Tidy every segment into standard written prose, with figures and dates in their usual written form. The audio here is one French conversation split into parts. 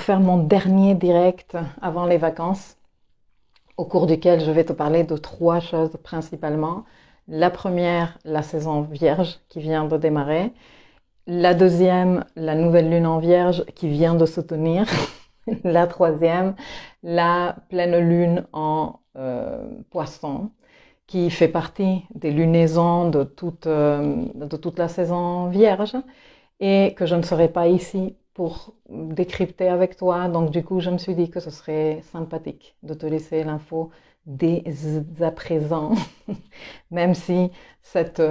Faire mon dernier direct avant les vacances, au cours duquel je vais te parler de trois choses principalement. La première, la saison vierge qui vient de démarrer. La deuxième, la nouvelle lune en vierge qui vient de se tenir. La troisième, la pleine lune en poisson qui fait partie des lunaisons de toute la saison vierge et que je ne serai pas ici pour décrypter avec toi. Donc du coup, je me suis dit que ce serait sympathique de te laisser l'info dès à présent, même si cette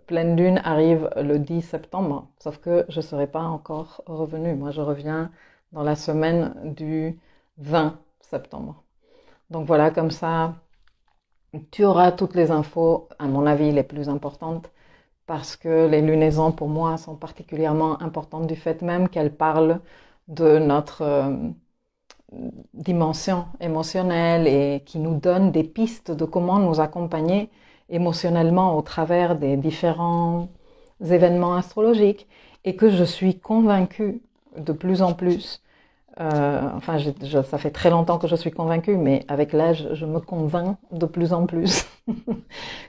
pleine lune arrive le 10 septembre. Sauf que je ne serai pas encore revenue. Moi, je reviens dans la semaine du 20 septembre. Donc voilà, comme ça, tu auras toutes les infos, à mon avis, les plus importantes, parce que les lunaisons, pour moi, sont particulièrement importantes du fait même qu'elles parlent de notre dimension émotionnelle et qui nous donnent des pistes de comment nous accompagner émotionnellement au travers des différents événements astrologiques, et que je suis convaincue de plus en plus, ça fait très longtemps que je suis convaincue, mais avec l'âge, je me convainc de plus en plus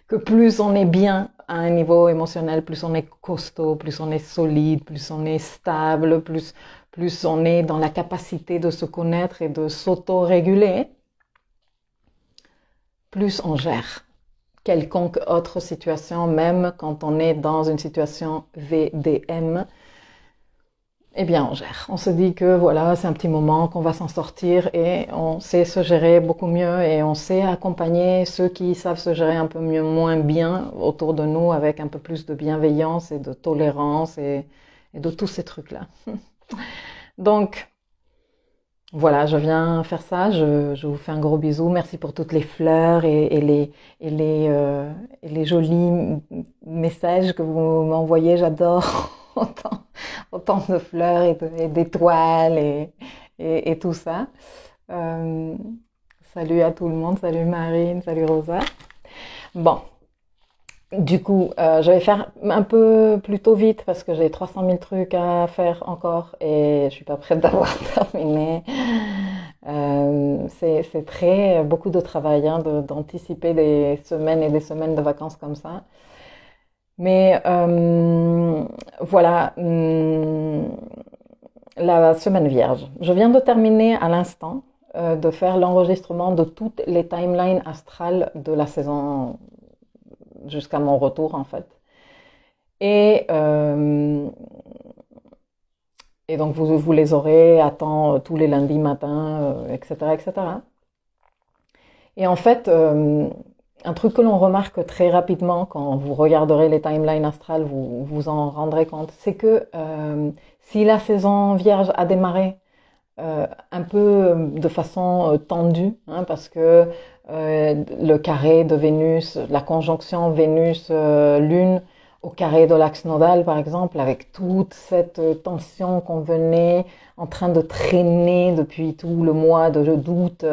que plus on est bien à un niveau émotionnel, plus on est costaud, plus on est solide, plus on est stable, plus on est dans la capacité de se connaître et de s'auto-réguler, plus on gère quelconque autre situation, même quand on est dans une situation VDM. Eh bien, on gère. On se dit que voilà, c'est un petit moment, qu'on va s'en sortir, et on sait se gérer beaucoup mieux, et on sait accompagner ceux qui savent se gérer un peu mieux, moins bien autour de nous, avec un peu plus de bienveillance et de tolérance et de tous ces trucs-là. Donc, voilà, je viens faire ça. Je vous fais un gros bisou. Merci pour toutes les fleurs et les jolis messages que vous m'envoyez. J'adore autant de fleurs et d'étoiles et tout ça. Salut à tout le monde. Salut Marine. Salut Rosa. Bon. Du coup, je vais faire un peu plutôt vite parce que j'ai 300 000 trucs à faire encore et je suis pas prête d'avoir terminé. C'est très beaucoup de travail hein, d'anticiper des semaines et des semaines de vacances comme ça. Mais voilà, la semaine vierge. Je viens de terminer à l'instant de faire l'enregistrement de toutes les timelines astrales de la saison jusqu'à mon retour en fait. Et donc vous les aurez à temps tous les lundis matins, etc., etc. Et en fait, un truc que l'on remarque très rapidement quand vous regarderez les timelines astrales, vous vous en rendrez compte, c'est que si la saison vierge a démarré un peu de façon tendue, hein, parce que le carré de Vénus, la conjonction Vénus-Lune au carré de l'axe nodal, par exemple, avec toute cette tension qu'on venait en train de traîner depuis tout le mois d'août,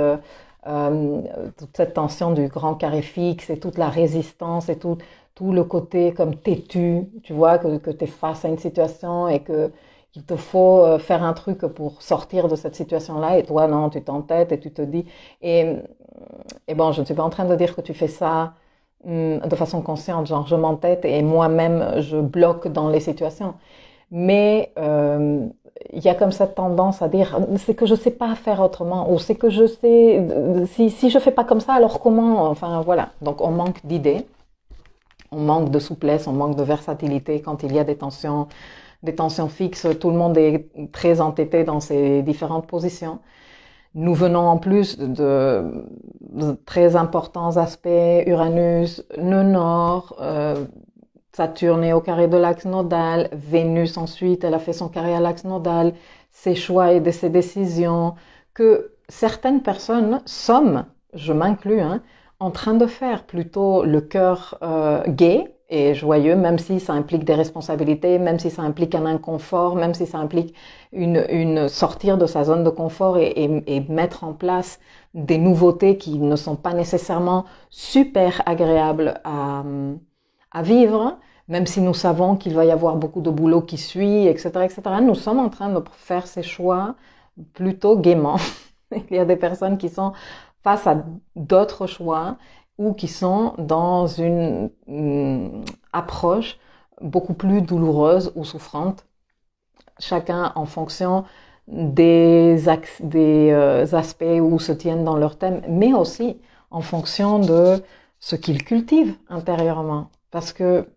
toute cette tension du grand carré fixe et toute la résistance et tout le côté comme têtu, tu vois, que tu es face à une situation et qu'il te faut faire un truc pour sortir de cette situation-là, et toi, non, tu t'entêtes et tu te dis... Et bon, je ne suis pas en train de dire que tu fais ça de façon consciente, genre je m'entête et moi-même je bloque dans les situations. Mais il y a comme cette tendance à dire c'est que je sais pas faire autrement, ou c'est que je sais si je fais pas comme ça alors comment, enfin voilà. Donc on manque d'idées, on manque de souplesse, on manque de versatilité quand il y a des tensions fixes. Tout le monde est très entêté dans ses différentes positions. Nous venons en plus de très importants aspects, Uranus, nœud nord, Saturne est au carré de l'axe nodal, Vénus ensuite, elle a fait son carré à l'axe nodal, ses choix et ses décisions, que certaines personnes sommes, je m'inclus, hein, en train de faire plutôt le cœur gai et joyeux, même si ça implique des responsabilités, même si ça implique un inconfort, même si ça implique une sortir de sa zone de confort et mettre en place des nouveautés qui ne sont pas nécessairement super agréables à vivre, même si nous savons qu'il va y avoir beaucoup de boulot qui suit, etc., etc. Nous sommes en train de faire ces choix plutôt gaiement. Il y a des personnes qui sont face à d'autres choix ou qui sont dans une approche beaucoup plus douloureuse ou souffrante, chacun en fonction des aspects où se tiennent dans leur thème, mais aussi en fonction de ce qu'ils cultivent intérieurement. Parce que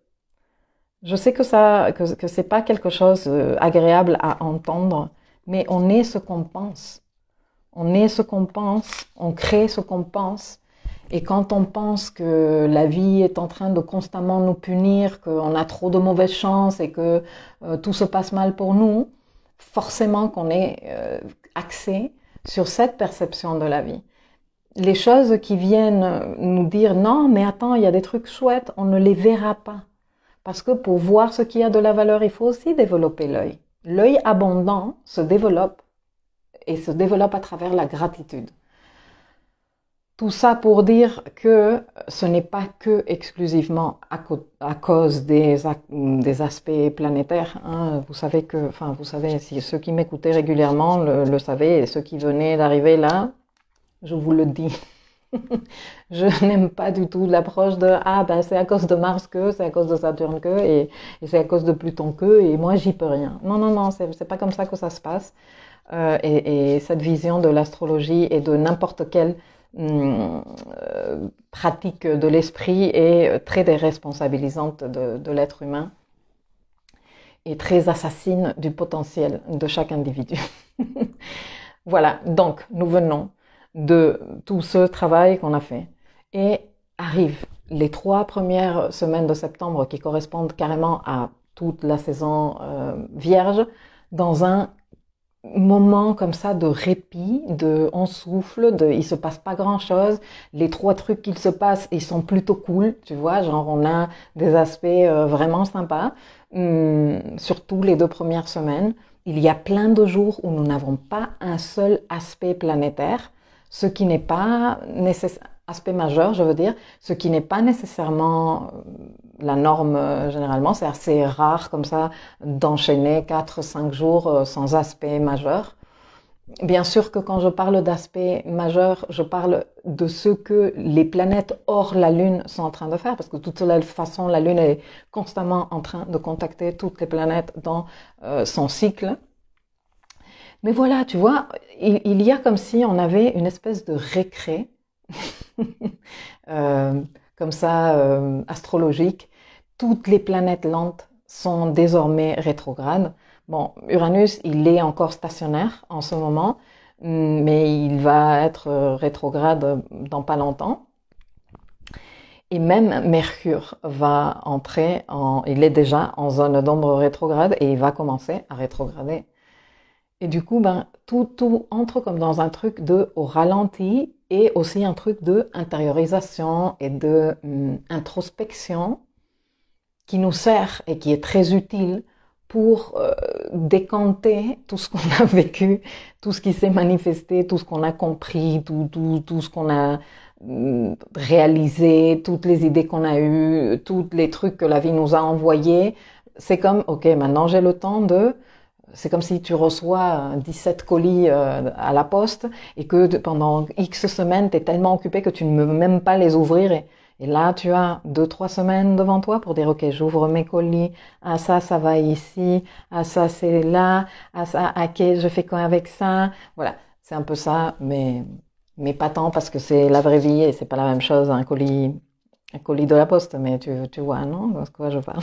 je sais que c'est pas quelque chose agréable à entendre, mais on est ce qu'on pense. On est ce qu'on pense, on crée ce qu'on pense. Et quand on pense que la vie est en train de constamment nous punir, qu'on a trop de mauvaises chances et que tout se passe mal pour nous, forcément qu'on est axé sur cette perception de la vie. Les choses qui viennent nous dire non, mais attends, il y a des trucs chouettes, on ne les verra pas. Parce que pour voir ce qui a de la valeur, il faut aussi développer l'œil. L'œil abondant se développe et se développe à travers la gratitude. Tout ça pour dire que ce n'est pas que exclusivement à cause des aspects planétaires. Hein. Vous savez, si ceux qui m'écoutaient régulièrement le savaient, et ceux qui venaient d'arriver là, je vous le dis. Je n'aime pas du tout l'approche de c'est à cause de Mars que, c'est à cause de Saturne que, et c'est à cause de Pluton que, et moi j'y peux rien. Non, c'est pas comme ça que ça se passe. Et cette vision de l'astrologie et de n'importe quelle pratique de l'esprit est très déresponsabilisante de l'être humain et très assassine du potentiel de chaque individu. Voilà, donc nous venons de tout ce travail qu'on a fait et arrivent les 3 premières semaines de septembre qui correspondent carrément à toute la saison vierge dans un moment comme ça de répit, on souffle, il se passe pas grand chose. Les 3 trucs qui se passent, ils sont plutôt cool, tu vois, genre on a des aspects vraiment sympas, surtout les 2 premières semaines. Il y a plein de jours où nous n'avons pas un seul aspect planétaire, ce qui n'est pas aspect majeur, je veux dire, ce qui n'est pas nécessairement la norme généralement. C'est assez rare comme ça d'enchaîner 4-5 jours sans aspect majeur. Bien sûr que quand je parle d'aspect majeur, je parle de ce que les planètes hors la Lune sont en train de faire, parce que de toute façon, la Lune est constamment en train de contacter toutes les planètes dans son cycle. Mais voilà, tu vois, il y a comme si on avait une espèce de récré, comme ça, astrologique. Toutes les planètes lentes sont désormais rétrogrades. Bon, Uranus, il est encore stationnaire en ce moment, mais il va être rétrograde dans pas longtemps. Et même Mercure va entrer il est déjà en zone d'ombre rétrograde et il va commencer à rétrograder. Et du coup, tout entre comme dans un truc au ralenti et aussi un truc de intériorisation et de introspection qui nous sert et qui est très utile pour décanter tout ce qu'on a vécu, tout ce qui s'est manifesté, tout ce qu'on a compris, tout ce qu'on a réalisé, toutes les idées qu'on a eues, tous les trucs que la vie nous a envoyés. C'est comme, ok, maintenant j'ai le temps c'est comme si tu reçois 17 colis à la poste et que pendant X semaines, tu es tellement occupé que tu ne veux même pas les ouvrir. Et là, tu as 2-3 semaines devant toi pour dire, ok, j'ouvre mes colis, ça va ici, ça c'est là, ça, ok, je fais quoi avec ça? Voilà, c'est un peu ça, mais pas tant parce que c'est la vraie vie et c'est pas la même chose un colis de la poste, mais tu vois, non? De quoi je parle?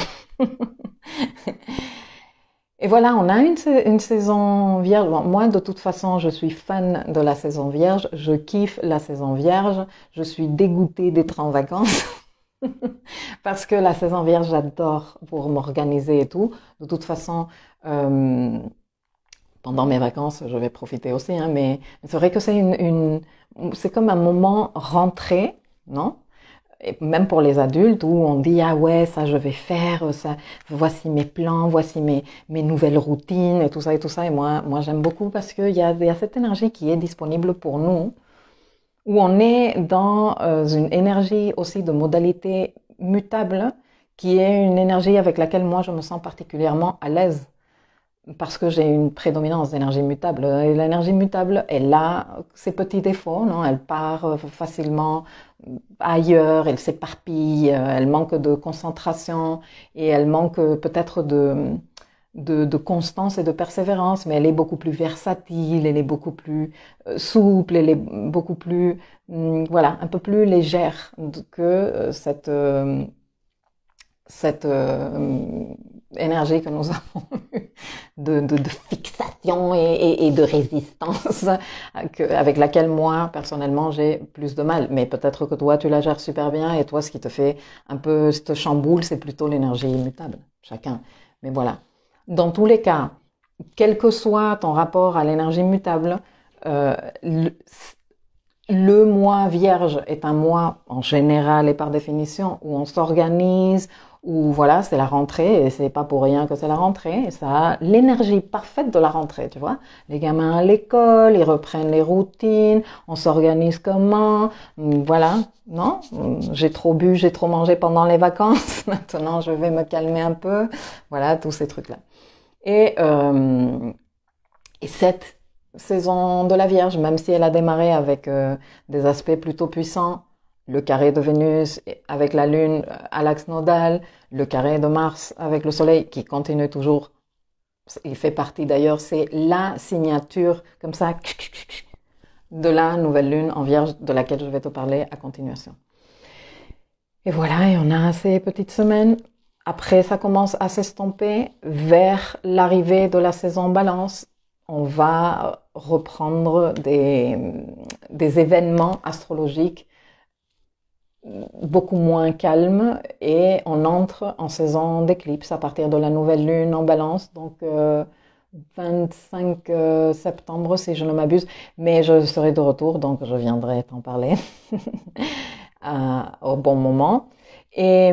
Et voilà, on a une saison vierge. Bon, moi, de toute façon, je suis fan de la saison vierge. Je kiffe la saison vierge. Je suis dégoûtée d'être en vacances. Parce que la saison vierge, j'adore pour m'organiser et tout. De toute façon, pendant mes vacances, je vais profiter aussi. Hein, mais c'est vrai que c'est comme un moment rentré, non? Et même pour les adultes où on dit ah ouais ça je vais faire ça, voici mes plans, voici mes nouvelles routines et tout ça et moi j'aime beaucoup parce qu'il y a cette énergie qui est disponible pour nous où on est dans une énergie aussi de modalité mutable qui est une énergie avec laquelle moi je me sens particulièrement à l'aise. parce que j'ai une prédominance d'énergie mutable. Et l'énergie mutable, elle a ses petits défauts, non? Elle part facilement ailleurs, elle s'éparpille, elle manque de concentration et elle manque peut-être de constance et de persévérance, mais elle est beaucoup plus versatile, elle est beaucoup plus souple, elle est beaucoup plus, voilà, un peu plus légère que cette énergie que nous avons eue de fixation et de résistance avec laquelle moi, personnellement, j'ai plus de mal. Mais peut-être que toi, tu la gères super bien et toi, ce qui te fait un peu, te chamboule, c'est plutôt l'énergie immutable. Chacun. Mais voilà. Dans tous les cas, quel que soit ton rapport à l'énergie mutable, le mois vierge est un mois, en général et par définition, où on s'organise, où voilà, c'est la rentrée, et c'est pas pour rien que c'est la rentrée, et ça a l'énergie parfaite de la rentrée, tu vois. Les gamins à l'école, ils reprennent les routines, on s'organise comment, voilà, non? J'ai trop bu, j'ai trop mangé pendant les vacances, maintenant je vais me calmer un peu, voilà, tous ces trucs-là. Et cette saison de la Vierge, même si elle a démarré avec des aspects plutôt puissants, le carré de Vénus avec la Lune à l'axe nodal, le carré de Mars avec le Soleil qui continue toujours, il fait partie d'ailleurs, c'est la signature comme ça de la nouvelle Lune en Vierge de laquelle je vais te parler à continuation. Et voilà, et on a ces petites semaines. Après, ça commence à s'estomper vers l'arrivée de la saison Balance. On va reprendre des événements astrologiques beaucoup moins calmes et on entre en saison d'éclipse à partir de la nouvelle lune en Balance, donc 25 septembre si je ne m'abuse, mais je serai de retour donc je viendrai t'en parler au bon moment. Et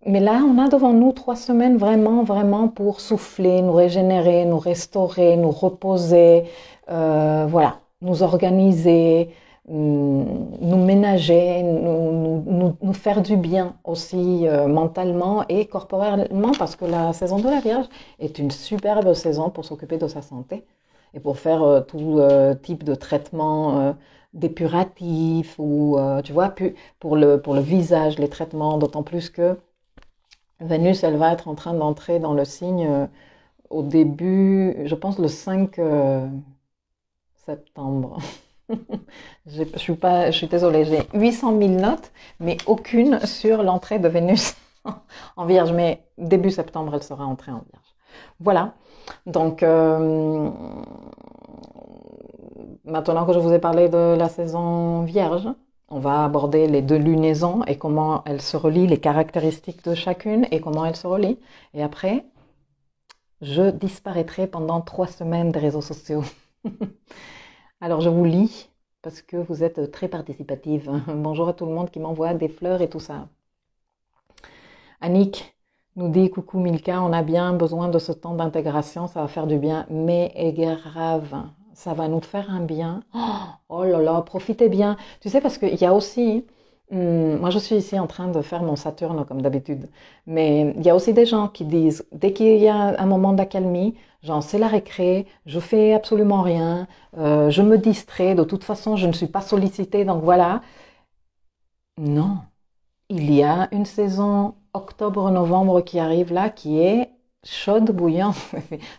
mais là, on a devant nous 3 semaines vraiment, vraiment pour souffler, nous régénérer, nous restaurer, nous reposer, voilà, nous organiser, nous ménager, nous faire du bien aussi mentalement et corporellement parce que la saison de la Vierge est une superbe saison pour s'occuper de sa santé et pour faire tout type de traitement dépuratif ou, tu vois, pour le visage, les traitements, d'autant plus que Vénus, elle va être en train d'entrer dans le signe au début, je pense le 5 septembre. Je suis désolée, j'ai 800 000 notes, mais aucune sur l'entrée de Vénus en Vierge. Mais début septembre, elle sera entrée en Vierge. Voilà. Donc, maintenant que je vous ai parlé de la saison Vierge, on va aborder les 2 lunaisons et comment elles se relient, les caractéristiques de chacune et comment elles se relient. Et après, je disparaîtrai pendant 3 semaines des réseaux sociaux. Alors je vous lis parce que vous êtes très participative. Bonjour à tout le monde qui m'envoie des fleurs et tout ça. Annick nous dit coucou Milka, on a bien besoin de ce temps d'intégration, ça va faire du bien, mais est grave, ça va nous faire un bien. Oh là là, profitez bien. Tu sais parce qu'il y a aussi, moi je suis ici en train de faire mon Saturne comme d'habitude, mais il y a aussi des gens qui disent dès qu'il y a un moment d'accalmie, genre c'est la récré, je fais absolument rien, je me distrais, de toute façon je ne suis pas sollicitée, donc voilà. Non, il y a une saison octobre-novembre qui arrive là, qui est chaude, bouillante,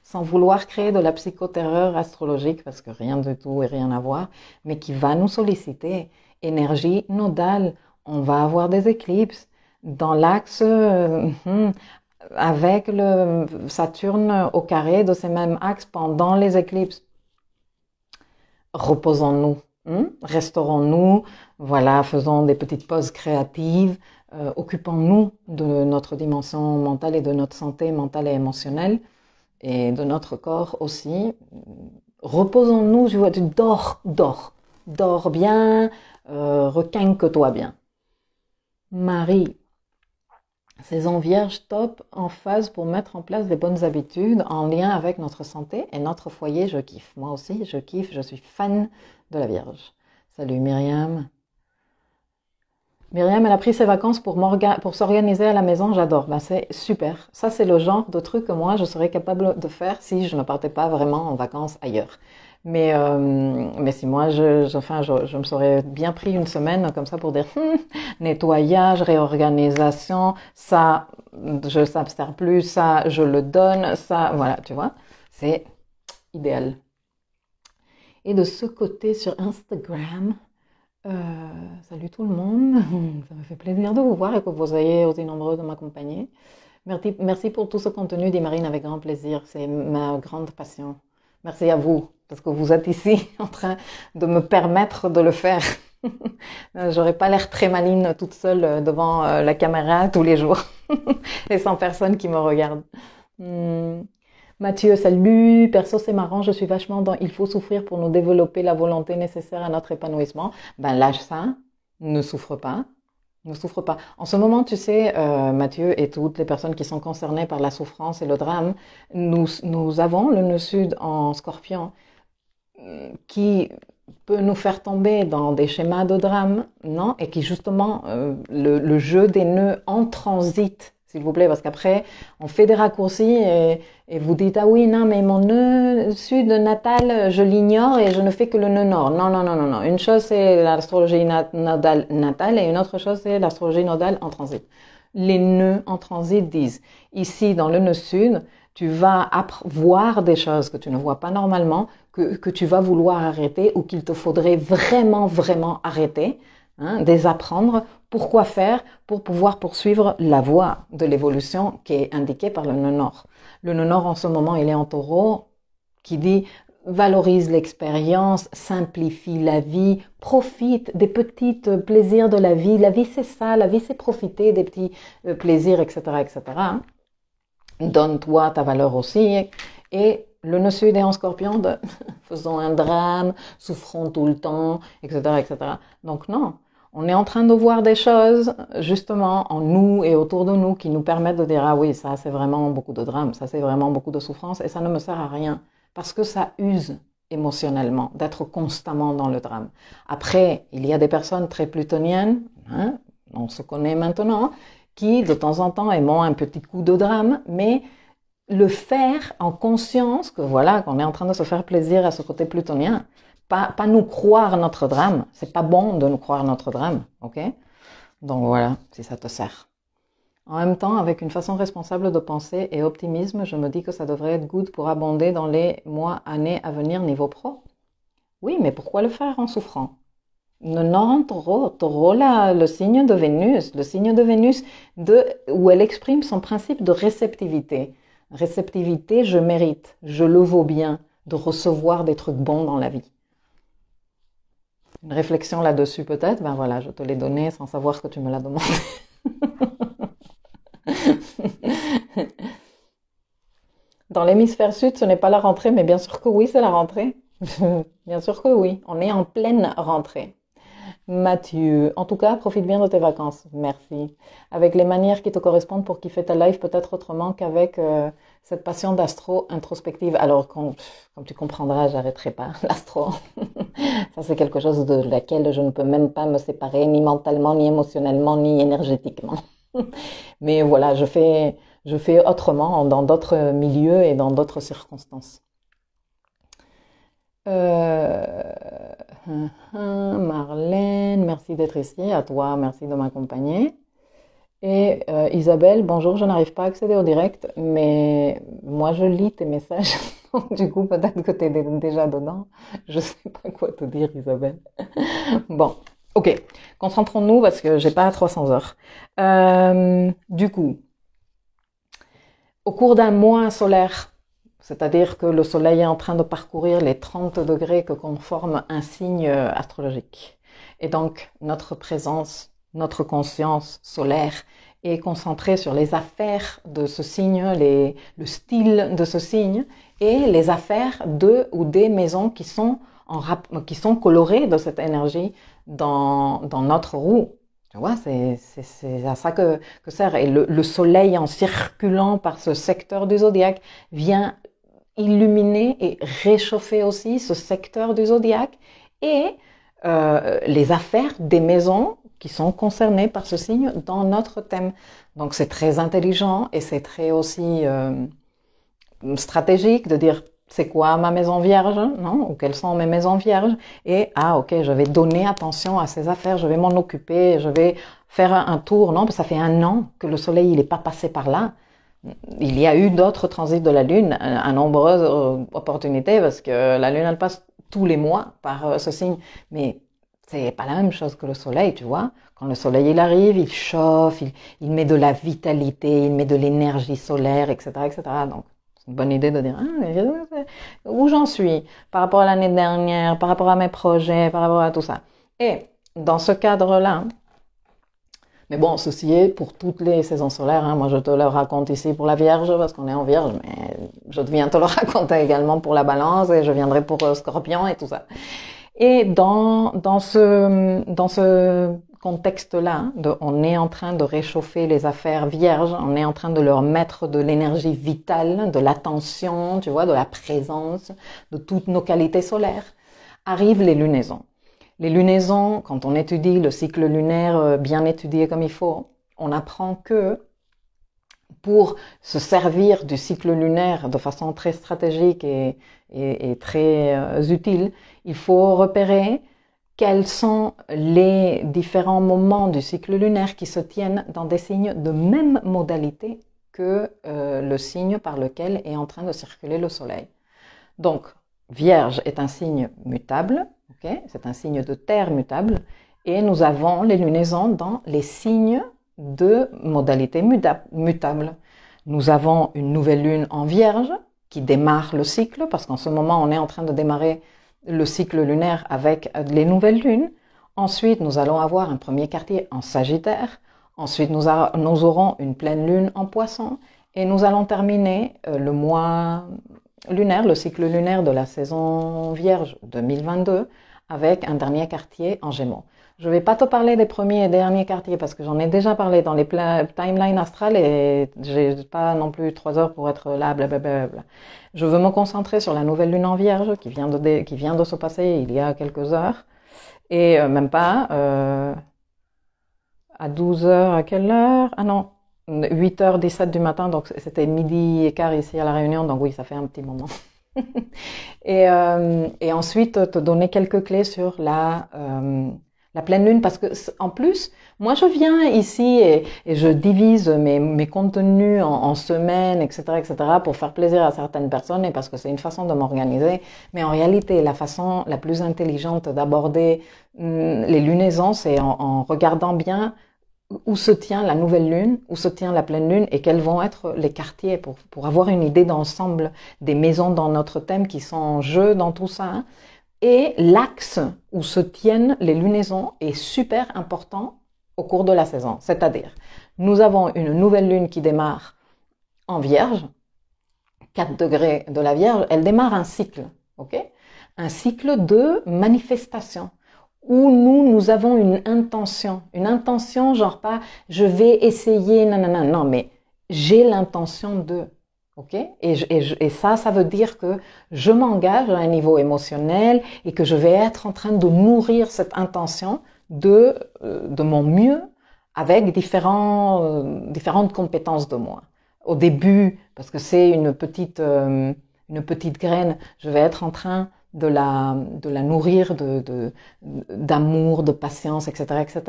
sans vouloir créer de la psychoterreur astrologique, parce que rien du tout et rien à voir, mais qui va nous solliciter. Énergie nodale, on va avoir des éclipses dans l'axe avec le Saturne au carré de ces mêmes axes pendant les éclipses. Reposons-nous, restaurons-nous, voilà, faisons des petites pauses créatives, occupons-nous de notre dimension mentale et de notre santé mentale et émotionnelle et de notre corps aussi. Reposons-nous, je vois, tu dors bien, requinque-toi bien. Marie, saison vierge top, en phase pour mettre en place des bonnes habitudes en lien avec notre santé et notre foyer, je kiffe. Moi aussi, je kiffe, je suis fan de la Vierge. Salut Myriam. Myriam, elle a pris ses vacances pour s'organiser à la maison, j'adore. Ben, c'est super. Ça, c'est le genre de truc que moi, je serais capable de faire si je ne partais pas vraiment en vacances ailleurs. Mais si moi, je me serais bien pris une semaine comme ça pour dire nettoyage, réorganisation, ça, je ne sers plus, ça, je le donne, ça, voilà, tu vois, c'est idéal. Et de ce côté sur Instagram, salut tout le monde, ça me fait plaisir de vous voir et que vous soyez aussi nombreux de m'accompagner. Merci pour tout ce contenu, dit Marine, avec grand plaisir, c'est ma grande passion. Merci à vous, parce que vous êtes ici en train de me permettre de le faire. J'aurais pas l'air très maligne toute seule devant la caméra tous les jours, les 100 personnes qui me regardent. Mathieu, salut. Perso, c'est marrant, je suis vachement dans il faut souffrir pour nous développer la volonté nécessaire à notre épanouissement. Ben, lâche ça, ne souffre pas. Ne souffre pas. En ce moment, tu sais, Mathieu et toutes les personnes qui sont concernées par la souffrance et le drame, nous avons le nœud sud en Scorpion qui peut nous faire tomber dans des schémas de drame, non? Et qui justement, le jeu des nœuds en transit, s'il vous plaît, parce qu'après, on fait des raccourcis et vous dites, ah oui, non, mais mon nœud sud natal, je l'ignore et je ne fais que le nœud nord. Non, non, non, non, non. Une chose, c'est l'astrologie nodale natale et une autre chose, c'est l'astrologie nodale en transit. Les nœuds en transit disent, ici, dans le nœud sud, tu vas voir des choses que tu ne vois pas normalement, que tu vas vouloir arrêter ou qu'il te faudrait vraiment, vraiment arrêter, hein, désapprendre. Pourquoi faire? Pour pouvoir poursuivre la voie de l'évolution qui est indiquée par le nœud nord. Le nœud nord, en ce moment, il est en taureau, qui dit valorise l'expérience, simplifie la vie, profite des petits plaisirs de la vie. La vie, c'est ça. La vie, c'est profiter des petits plaisirs, etc., etc. Donne-toi ta valeur aussi. Et le nœud sud est en scorpion de faisons un drame, souffrons tout le temps, etc., etc. Donc non, on est en train de voir des choses, justement, en nous et autour de nous, qui nous permettent de dire, ah oui, ça c'est vraiment beaucoup de drame, ça c'est vraiment beaucoup de souffrance, et ça ne me sert à rien, parce que ça use émotionnellement d'être constamment dans le drame. Après, il y a des personnes très plutoniennes, hein, on se connaît maintenant, qui de temps en temps aiment un petit coup de drame, mais le faire en conscience que voilà, qu'on est en train de se faire plaisir à ce côté plutonien, pas nous croire notre drame, c'est pas bon de nous croire notre drame, ok? Donc voilà, si ça te sert. En même temps, avec une façon responsable de penser et optimisme, je me dis que ça devrait être good pour abonder dans les mois, années à venir niveau pro. Oui, mais pourquoi le faire en souffrant? Non, taureau là, le signe de Vénus, où elle exprime son principe de réceptivité. Réceptivité, je mérite, je le vaux bien de recevoir des trucs bons dans la vie. Une réflexion là-dessus peut-être, ben voilà, je te l'ai donné sans savoir que tu me l'as demandé. Dans l'hémisphère sud, ce n'est pas la rentrée, mais bien sûr que oui, c'est la rentrée. Bien sûr que oui, on est en pleine rentrée. Mathieu, en tout cas, profite bien de tes vacances, merci. Avec les manières qui te correspondent pour kiffer ta life, peut-être autrement qu'avec cette passion d'astro introspective. Alors, comme tu comprendras, j'arrêterai pas l'astro. Ça, c'est quelque chose de laquelle je ne peux même pas me séparer, ni mentalement, ni émotionnellement, ni énergétiquement. Mais voilà, je fais autrement, dans d'autres milieux et dans d'autres circonstances. Marlène, merci d'être ici. À toi, merci de m'accompagner. Et Isabelle, bonjour, je n'arrive pas à accéder au direct, mais moi je lis tes messages. Donc, du coup, peut-être que tu es déjà dedans. Je sais pas quoi te dire, Isabelle. Bon, ok. Concentrons-nous parce que j'ai pas 300 heures. Du coup, au cours d'un mois solaire, c'est-à-dire que le soleil est en train de parcourir les 30 degrés que conforme un signe astrologique. Et donc, notre présence, notre conscience solaire est concentrée sur les affaires de ce signe, le style de ce signe et les affaires de ou des maisons qui sont colorées de cette énergie dans notre roue. Tu vois, c'est à ça que sert. Et le soleil, en circulant par ce secteur du zodiaque, vient illuminer et réchauffer aussi ce secteur du zodiaque et les affaires des maisons qui sont concernées par ce signe dans notre thème. Donc c'est très intelligent et c'est très aussi stratégique de dire c'est quoi ma maison vierge, non? Ou quelles sont mes maisons vierges? Et ok, je vais donner attention à ces affaires, je vais m'en occuper, je vais faire un tour, non? Parce que ça fait 1 an que le soleil il est pas passé par là. Il y a eu d'autres transits de la lune à nombreuses opportunités parce que la lune elle passe tous les mois par ce signe, mais c'est pas la même chose que le soleil, tu vois. Quand le soleil il arrive, il chauffe, il met de la vitalité, il met de l'énergie solaire, etc., etc. Donc c'est une bonne idée de dire où j'en suis par rapport à l'année dernière, par rapport à mes projets, par rapport à tout ça. Et dans ce cadre-là, mais bon, ceci est pour toutes les saisons solaires. Hein. Moi, je te le raconte ici pour la Vierge parce qu'on est en Vierge, mais je viens te le raconter également pour la Balance et je viendrai pour Scorpion et tout ça. Et dans ce contexte-là, on est en train de réchauffer les affaires vierges, on est en train de leur mettre de l'énergie vitale, de l'attention, tu vois, de la présence, de toutes nos qualités solaires, arrivent les lunaisons. Les lunaisons, quand on étudie le cycle lunaire bien étudié comme il faut, on apprend que pour se servir du cycle lunaire de façon très stratégique et très utile, il faut repérer quels sont les différents moments du cycle lunaire qui se tiennent dans des signes de même modalité que le signe par lequel est en train de circuler le soleil. Donc, Vierge est un signe mutable, okay? C'est un signe de terre mutable, et nous avons les lunaisons dans les signes de modalité mutable. Nous avons une nouvelle lune en Vierge qui démarre le cycle, parce qu'en ce moment on est en train de démarrer le cycle lunaire avec les nouvelles lunes. Ensuite, nous allons avoir un premier quartier en Sagittaire. Ensuite, nous aurons une pleine lune en Poisson. Et nous allons terminer le mois lunaire, le cycle lunaire de la saison Vierge 2022, avec un dernier quartier en Gémeaux. Je ne vais pas te parler des premiers et derniers quartiers parce que j'en ai déjà parlé dans les timelines astrales et j'ai pas non plus 3 heures pour être là, blablabla. Je veux me concentrer sur la nouvelle lune en Vierge qui vient de se passer il y a quelques heures et même pas à 12 heures, à quelle heure? Ah non, 8h17 du matin, donc c'était 12h15 ici à La Réunion, donc oui, ça fait un petit moment. et ensuite, te donner quelques clés sur la pleine lune, parce que en plus, moi je viens ici et je divise mes contenus en semaines, etc., etc., pour faire plaisir à certaines personnes et parce que c'est une façon de m'organiser. Mais en réalité, la façon la plus intelligente d'aborder les lunaisons, c'est en regardant bien où se tient la nouvelle lune, où se tient la pleine lune et quels vont être les quartiers pour avoir une idée d'ensemble des maisons dans notre thème qui sont en jeu dans tout ça. Hein. Et l'axe où se tiennent les lunaisons est super important au cours de la saison. C'est-à-dire, nous avons une nouvelle lune qui démarre en Vierge, 4 degrés de la Vierge, elle démarre un cycle, ok? Un cycle de manifestation où nous avons une intention genre pas je vais essayer, non, mais j'ai l'intention de, ok? Et ça veut dire que je m'engage à un niveau émotionnel et que je vais être en train de nourrir cette intention de mon mieux avec différentes compétences de moi. Au début, parce que c'est une petite graine, je vais être en train de la nourrir d'amour, de patience, etc., etc.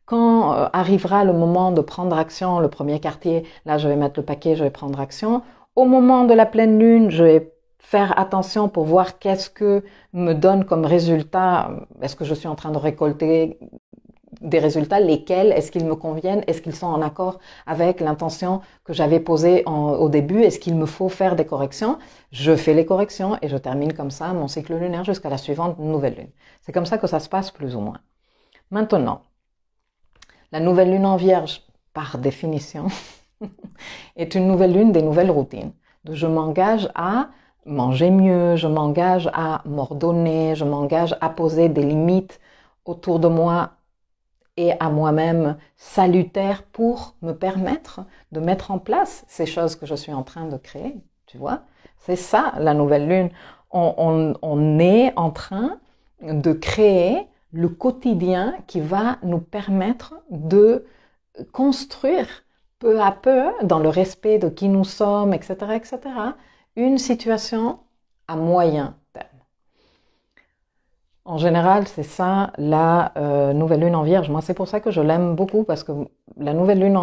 Quand arrivera le moment de prendre action, le premier quartier, là je vais mettre le paquet, je vais prendre action. Au moment de la pleine lune, je vais faire attention pour voir qu'est-ce que me donne comme résultat. Est-ce que je suis en train de récolter des résultats, lesquels, est-ce qu'ils me conviennent, est-ce qu'ils sont en accord avec l'intention que j'avais posée au début, est-ce qu'il me faut faire des corrections, je fais les corrections et je termine comme ça mon cycle lunaire jusqu'à la suivante nouvelle lune. C'est comme ça que ça se passe plus ou moins. Maintenant, la nouvelle lune en Vierge, par définition, est une nouvelle lune des nouvelles routines. Donc, je m'engage à manger mieux, je m'engage à m'ordonner, je m'engage à poser des limites autour de moi et à moi-même salutaire pour me permettre de mettre en place ces choses que je suis en train de créer, tu vois. C'est ça la nouvelle lune. On est en train de créer le quotidien qui va nous permettre de construire peu à peu, dans le respect de qui nous sommes, etc., une situation à moyen terme. En général, c'est ça la nouvelle lune en Vierge. Moi, c'est pour ça que je l'aime beaucoup, parce que la nouvelle lune,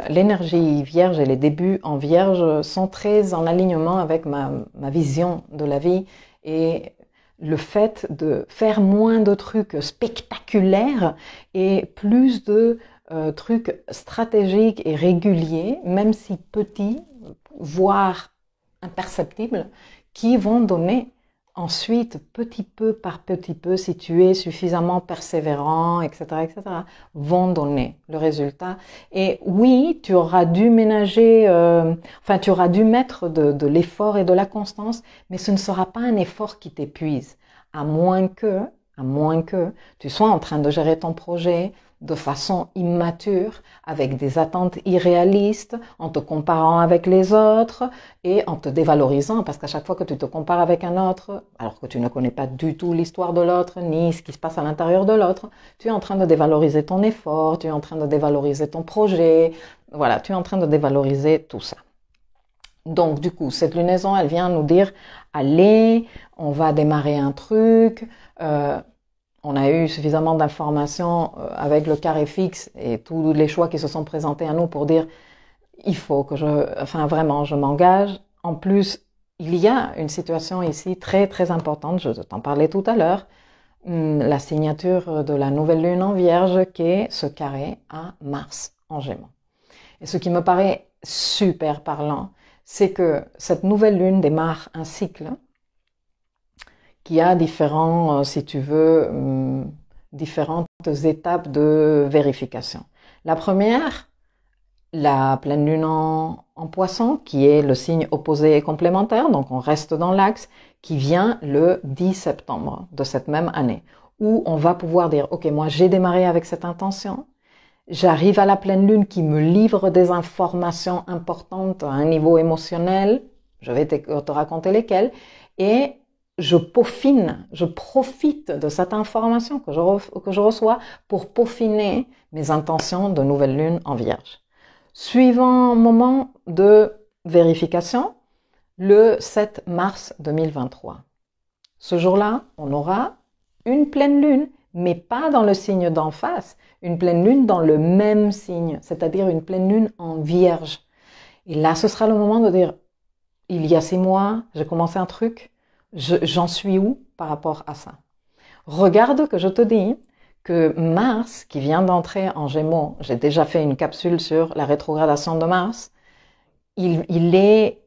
l'énergie Vierge et les débuts en Vierge sont très en alignement avec ma vision de la vie, et le fait de faire moins de trucs spectaculaires et plus de trucs stratégiques et réguliers, même si petits, voire imperceptibles, qui vont donner ensuite, petit peu par petit peu, si tu es suffisamment persévérant, etc., vont donner le résultat. Et oui, tu auras dû ménager, tu auras dû mettre de l'effort et de la constance, mais ce ne sera pas un effort qui t'épuise, à moins que tu sois en train de gérer ton projet de façon immature, avec des attentes irréalistes, en te comparant avec les autres et en te dévalorisant, parce qu'à chaque fois que tu te compares avec un autre, alors que tu ne connais pas du tout l'histoire de l'autre, ni ce qui se passe à l'intérieur de l'autre, tu es en train de dévaloriser ton effort, tu es en train de dévaloriser ton projet, voilà, tu es en train de dévaloriser tout ça. Donc du coup, cette lunaison, elle vient nous dire, allez, on va démarrer un truc, on a eu suffisamment d'informations avec le carré fixe et tous les choix qui se sont présentés à nous pour dire il faut que je m'engage. En plus, il y a une situation ici très très importante, je t'en parlais tout à l'heure, la signature de la nouvelle lune en Vierge qui est ce carré à Mars en Gémeaux. Et ce qui me paraît super parlant, c'est que cette nouvelle lune démarre un cycle qui a différentes étapes de vérification. La première, la pleine lune en Poisson, qui est le signe opposé et complémentaire, donc on reste dans l'axe, qui vient le 10 septembre de cette même année, où on va pouvoir dire, ok, moi j'ai démarré avec cette intention, j'arrive à la pleine lune qui me livre des informations importantes à un niveau émotionnel, je vais te raconter lesquelles, et je peaufine, je profite de cette information que je reçois pour peaufiner mes intentions de nouvelle lune en Vierge. Suivant moment de vérification, le 7 mars 2023. Ce jour-là, on aura une pleine lune, mais pas dans le signe d'en face, une pleine lune dans le même signe, c'est-à-dire une pleine lune en Vierge. Et là, ce sera le moment de dire, il y a 6 mois, j'ai commencé un truc, j'en suis où par rapport à ça? Regarde que je te dis que Mars, qui vient d'entrer en Gémeaux, j'ai déjà fait une capsule sur la rétrogradation de Mars, il est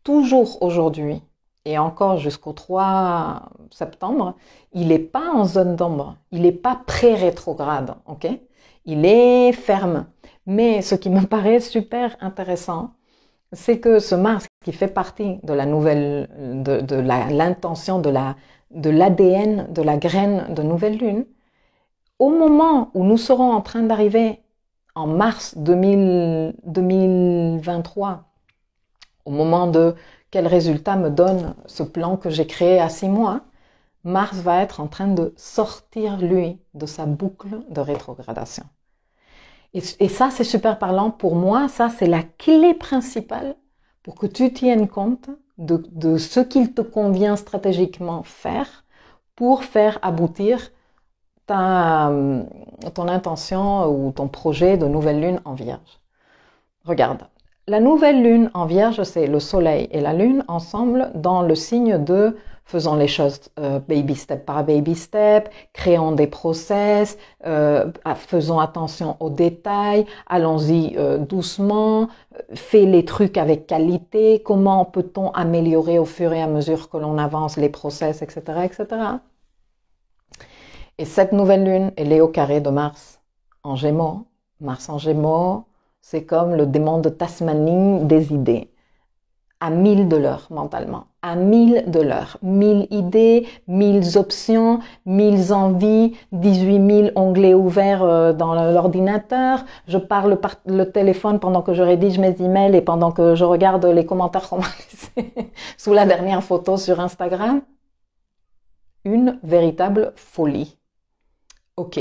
toujours aujourd'hui, et encore jusqu'au 3 septembre, il n'est pas en zone d'ombre, il n'est pas pré-rétrograde, ok? Il est ferme. Mais ce qui me paraît super intéressant, c'est que ce Mars qui fait partie de la nouvelle, de l'intention, de l'ADN, de la graine de nouvelle lune, au moment où nous serons en train d'arriver en mars 2023, au moment de quel résultat me donne ce plan que j'ai créé à 6 mois, Mars va être en train de sortir, lui, de sa boucle de rétrogradation. Et ça, c'est super parlant. Pour moi, ça, c'est la clé principale pour que tu tiennes compte de ce qu'il te convient stratégiquement faire pour faire aboutir ton intention ou ton projet de nouvelle lune en Vierge. Regarde, la nouvelle lune en Vierge, c'est le soleil et la lune ensemble dans le signe de faisons les choses baby step par baby step, créons des process, faisons attention aux détails, allons-y doucement, fais les trucs avec qualité, comment peut-on améliorer au fur et à mesure que l'on avance les process, etc., etc. Et cette nouvelle lune, elle est au carré de Mars en Gémeaux. Mars en Gémeaux, c'est comme le démon de Tasmanie des idées. À 1000 de l'heure mentalement, à 1000 de l'heure, 1000 idées, 1000 options, 1000 envies, 18 000 onglets ouverts dans l'ordinateur. Je parle par le téléphone pendant que je rédige mes emails et pendant que je regarde les commentaires qu'on m'a laissés sous la dernière photo sur Instagram. une véritable folie. Ok,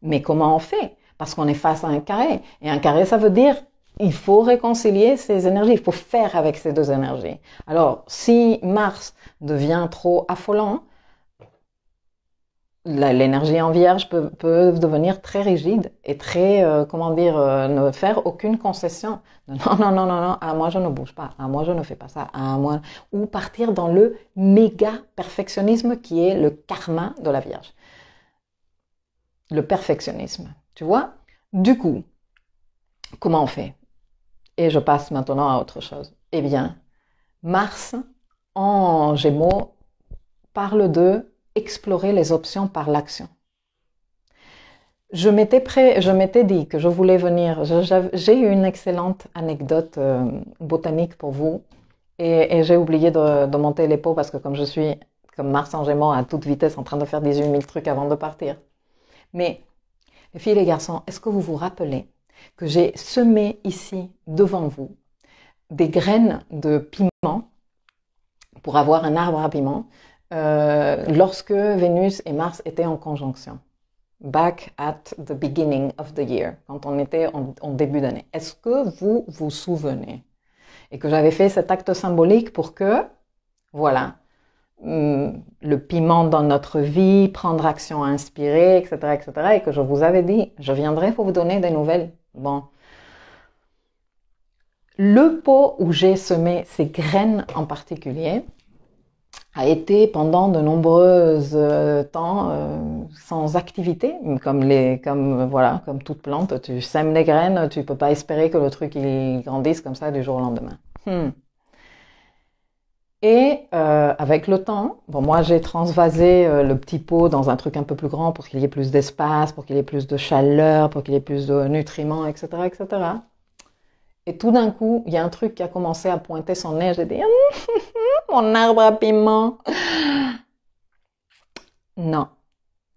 mais comment on fait? Parce qu'on est face à un carré. Et un carré, ça veut dire il faut réconcilier ces énergies, il faut faire avec ces deux énergies. Alors, si Mars devient trop affolant, l'énergie en Vierge peut devenir très rigide et très, ne faire aucune concession. Non, non, non, non, non, à moi je ne bouge pas, à moi je ne fais pas ça, à moi, ou partir dans le méga perfectionnisme qui est le karma de la Vierge. Le perfectionnisme, tu vois? Du coup, comment on fait? Et je passe maintenant à autre chose. Eh bien, Mars en Gémeaux parle de explorer les options par l'action. Je m'étais dit que je voulais venir. J'ai eu une excellente anecdote botanique pour vous et j'ai oublié de monter les pots parce que comme je suis comme Mars en Gémeaux à toute vitesse en train de faire 18 000 trucs avant de partir. Mais les filles et les garçons, est-ce que vous vous rappelez que j'ai semé ici devant vous des graines de piment pour avoir un arbre à piment lorsque Vénus et Mars étaient en conjonction. Back at the beginning of the year, quand on était en début d'année. Est-ce que vous vous souvenez? Et que j'avais fait cet acte symbolique pour que, voilà, le piment dans notre vie, prendre action inspirée, etc., etc., et que je vous avais dit, je viendrai pour vous donner des nouvelles. Bon. Le pot où j'ai semé ces graines en particulier a été pendant de nombreux temps sans activité, comme toute plante, tu sèmes les graines, tu peux pas espérer que le truc il grandisse comme ça du jour au lendemain. Et avec le temps, bon moi j'ai transvasé le petit pot dans un truc un peu plus grand pour qu'il y ait plus d'espace, pour qu'il y ait plus de chaleur, pour qu'il y ait plus de nutriments, etc., etc. Et tout d'un coup, il y a un truc qui a commencé à pointer son nez. J'ai dit mon arbre à piment. Non,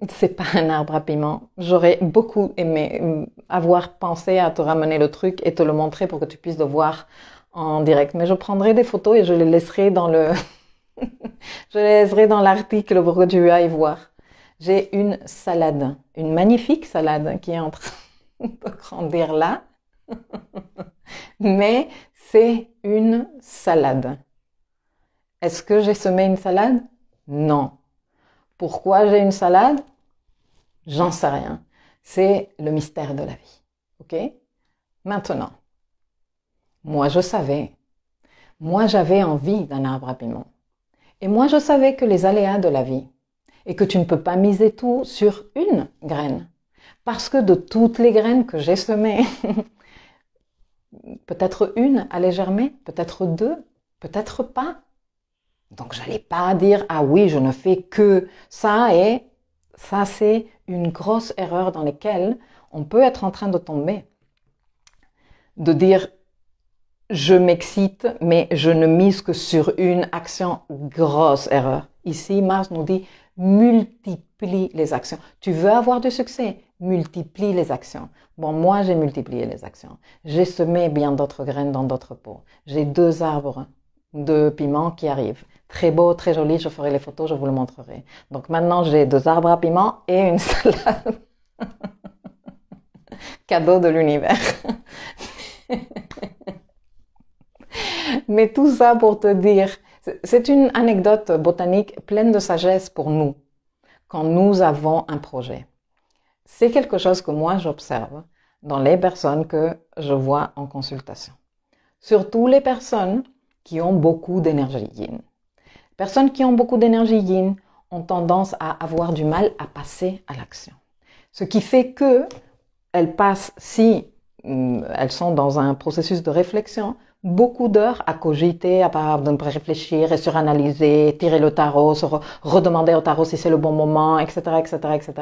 c'est pas un arbre à piment. J'aurais beaucoup aimé avoir pensé à te ramener le truc et te le montrer pour que tu puisses le voir en direct. Mais je prendrai des photos et je les laisserai dans l'article pour que tu ailles voir. J'ai une salade, une magnifique salade qui est en train de grandir là. Mais c'est une salade. Est-ce que j'ai semé une salade? Non. Pourquoi j'ai une salade? J'en sais rien. C'est le mystère de la vie. Ok? Maintenant, moi je savais. Moi j'avais envie d'un arbre à piment. Et moi je savais que les aléas de la vie, et que tu ne peux pas miser tout sur une graine. Parce que de toutes les graines que j'ai semées, peut-être une allait germer, peut-être deux, peut-être pas. Donc j'allais pas dire ah oui je ne fais que ça, et ça c'est une grosse erreur dans laquelle on peut être en train de tomber. De dire je m'excite mais je ne mise que sur une action, grosse erreur. Ici Mars nous dit multiplie les actions. Tu veux avoir du succès? Multiplie les actions. Bon, moi j'ai multiplié les actions. J'ai semé bien d'autres graines dans d'autres pots. J'ai 2 arbres de piment qui arrivent. Très beau, très joli, je ferai les photos, je vous le montrerai. Donc maintenant j'ai 2 arbres à piment et une salade. Cadeau de l'univers. Mais tout ça pour te dire, c'est une anecdote botanique pleine de sagesse pour nous, quand nous avons un projet. C'est quelque chose que moi j'observe dans les personnes que je vois en consultation. Surtout les personnes qui ont beaucoup d'énergie yin. Personnes qui ont beaucoup d'énergie yin ont tendance à avoir du mal à passer à l'action. Ce qui fait que elles passent, si elles sont dans un processus de réflexion, beaucoup d'heures à cogiter, à réfléchir et suranalyser, tirer le tarot, se redemander au tarot si c'est le bon moment, etc., etc., etc.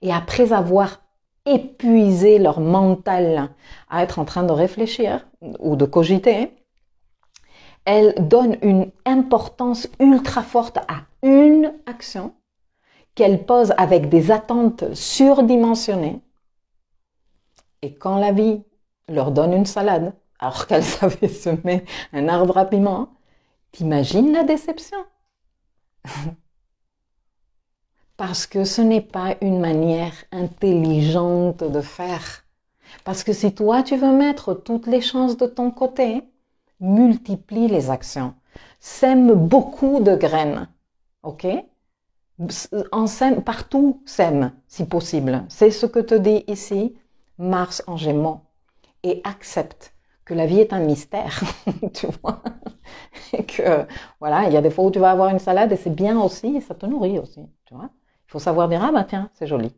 Et après avoir épuisé leur mental à être en train de réfléchir ou de cogiter, elles donnent une importance ultra forte à une action qu'elles posent avec des attentes surdimensionnées. Et quand la vie leur donne une salade, alors qu'elles avaient semé un arbre à piment, t'imagines la déception? Parce que ce n'est pas une manière intelligente de faire. Parce que si toi, tu veux mettre toutes les chances de ton côté, multiplie les actions. Sème beaucoup de graines. OK? Partout, sème, si possible. C'est ce que te dit ici Mars en Gémeaux. Et accepte que la vie est un mystère, tu vois. Et que, voilà, il y a des fois où tu vas avoir une salade et c'est bien aussi, et ça te nourrit aussi, tu vois. Il faut savoir dire, ah ben tiens, c'est joli.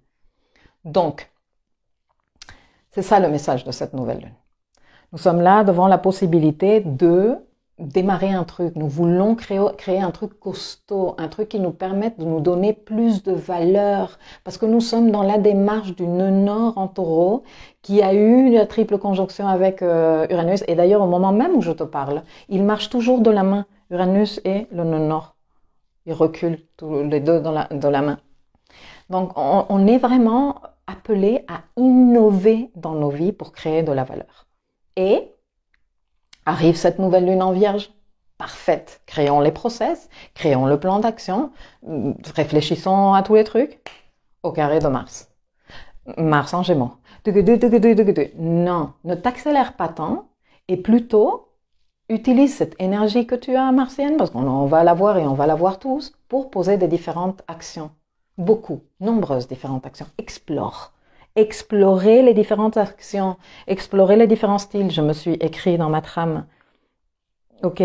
Donc, c'est ça le message de cette nouvelle lune. Nous sommes là devant la possibilité de démarrer un truc. Nous voulons créer un truc costaud, un truc qui nous permette de nous donner plus de valeur. Parce que nous sommes dans la démarche du nœud nord en taureau qui a eu la triple conjonction avec Uranus. Et d'ailleurs, au moment même où je te parle, il marche toujours de la main, Uranus et le nœud nord. Ils reculent tous les deux dans la main. Donc, on est vraiment appelé à innover dans nos vies pour créer de la valeur. Et arrive cette nouvelle lune en Vierge, parfaite. Créons les process, créons le plan d'action, réfléchissons à tous les trucs au carré de Mars. Mars en Gémeaux. Non, ne t'accélère pas tant et plutôt utilise cette énergie que tu as martienne, parce qu'on va la voir et on va la voir tous, pour poser des différentes actions. Beaucoup, nombreuses différentes actions. Explore. Explorer les différentes actions, explorer les différents styles. Je me suis écrit dans ma trame. OK?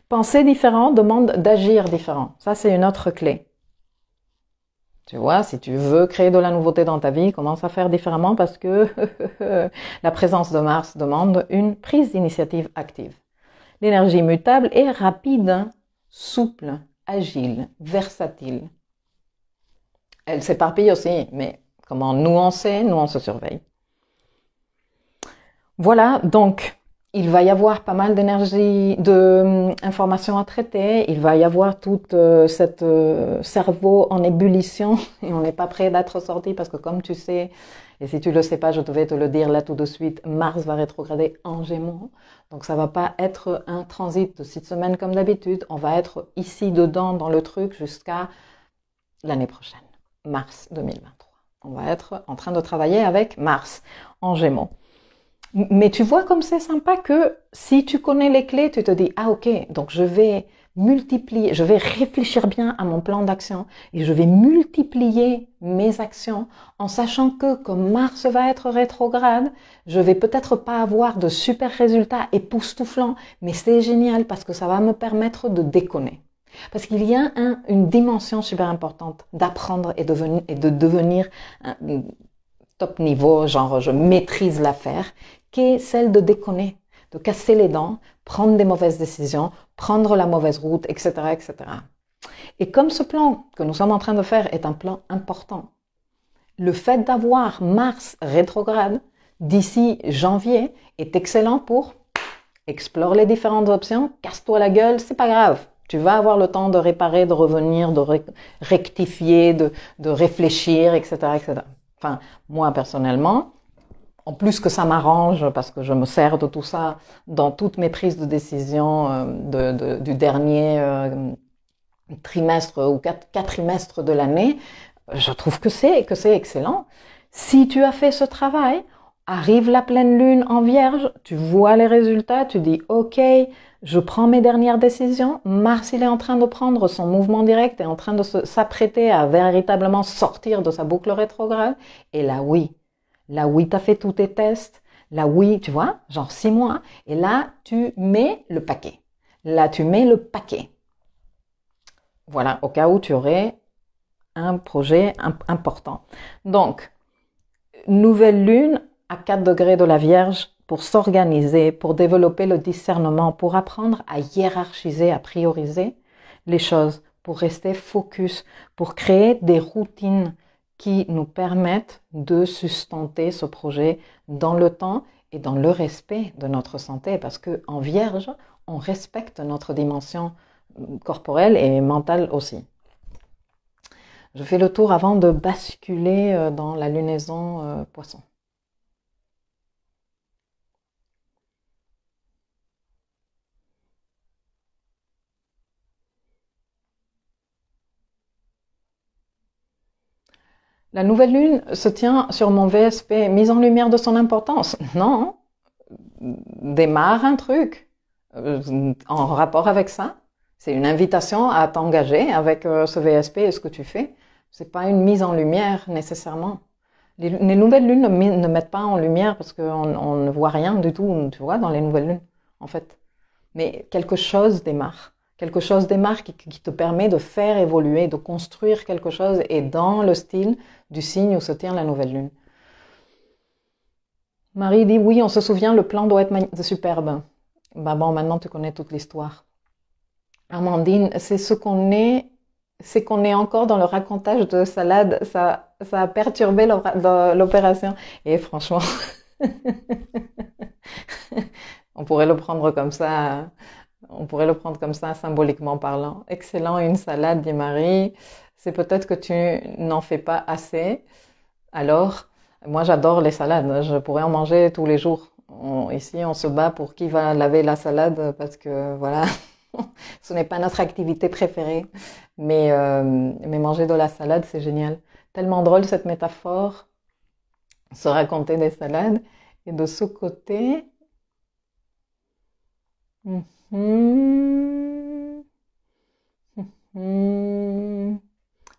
Penser différent demande d'agir différent. Ça, c'est une autre clé. Tu vois, si tu veux créer de la nouveauté dans ta vie, commence à faire différemment parce que la présence de Mars demande une prise d'initiative active. L'énergie mutable est rapide, souple, agile, versatile. Elle s'éparpille aussi, mais comment nous on sait, nous on se surveille. Voilà, donc il va y avoir pas mal d'énergie, d'informations à traiter, il va y avoir tout cet cerveau en ébullition et on n'est pas prêt d'être sorti parce que comme tu sais, et si tu le sais pas, je devais te le dire là tout de suite, Mars va rétrograder en Gémeaux, donc ça va pas être un transit de 6 semaines comme d'habitude, on va être ici dedans dans le truc jusqu'à l'année prochaine, mars 2023. On va être en train de travailler avec Mars en Gémeaux. Mais tu vois comme c'est sympa que si tu connais les clés, tu te dis, ah ok, donc je vais multiplier, je vais réfléchir bien à mon plan d'action et je vais multiplier mes actions en sachant que comme Mars va être rétrograde, je vais peut-être pas avoir de super résultats époustouflants, mais c'est génial parce que ça va me permettre de déconner. Parce qu'il y a une dimension super importante d'apprendre et de devenir un top niveau, genre je maîtrise l'affaire, qui est celle de déconner, de casser les dents, prendre des mauvaises décisions, prendre la mauvaise route, etc., etc. Et comme ce plan que nous sommes en train de faire est un plan important, le fait d'avoir Mars rétrograde d'ici janvier est excellent pour explorer les différentes options, casse-toi la gueule, c'est pas grave. Tu vas avoir le temps de réparer, de revenir, de rectifier, de réfléchir, etc., etc. Enfin, moi personnellement, en plus que ça m'arrange parce que je me sers de tout ça dans toutes mes prises de décision du dernier trimestre ou quatrimestre de l'année, je trouve que c'est excellent. Si tu as fait ce travail, arrive la pleine lune en Vierge, tu vois les résultats, tu dis ok, je prends mes dernières décisions. Mars, il est en train de prendre son mouvement direct, est en train de s'apprêter à véritablement sortir de sa boucle rétrograde. Et là, oui, t'as fait tous tes tests. Là, oui, tu vois, genre 6 mois. Et là, tu mets le paquet. Là, tu mets le paquet. Voilà, au cas où tu aurais un projet important. Donc, nouvelle lune à 4 degrés de la Vierge pour s'organiser, pour développer le discernement, pour apprendre à hiérarchiser, à prioriser les choses, pour rester focus, pour créer des routines qui nous permettent de sustenter ce projet dans le temps et dans le respect de notre santé, parce que en Vierge, on respecte notre dimension corporelle et mentale aussi. Je fais le tour avant de basculer dans la lunaison Poisson. La nouvelle lune se tient sur mon VSP, mise en lumière de son importance. Non, démarre un truc en rapport avec ça. C'est une invitation à t'engager avec ce VSP et ce que tu fais. C'est pas une mise en lumière nécessairement. Les nouvelles lunes ne mettent pas en lumière parce qu'on ne voit rien du tout, tu vois, dans les nouvelles lunes, en fait. Mais quelque chose démarre. Quelque chose démarre qui te permet de faire évoluer, de construire quelque chose et dans le style du signe où se tient la nouvelle lune. Marie dit oui, on se souvient, le plan doit être superbe. Bah bon, maintenant tu connais toute l'histoire. Amandine, c'est qu'on est encore dans le racontage de salade, ça a perturbé l'opération. Et franchement, on pourrait le prendre comme ça, symboliquement parlant. Excellent, une salade, dit Marie. C'est peut-être que tu n'en fais pas assez. Alors, moi j'adore les salades, je pourrais en manger tous les jours. Ici, on se bat pour qui va laver la salade parce que voilà, ce n'est pas notre activité préférée. Mais manger de la salade, c'est génial. Tellement drôle cette métaphore, se raconter des salades. Et de ce côté,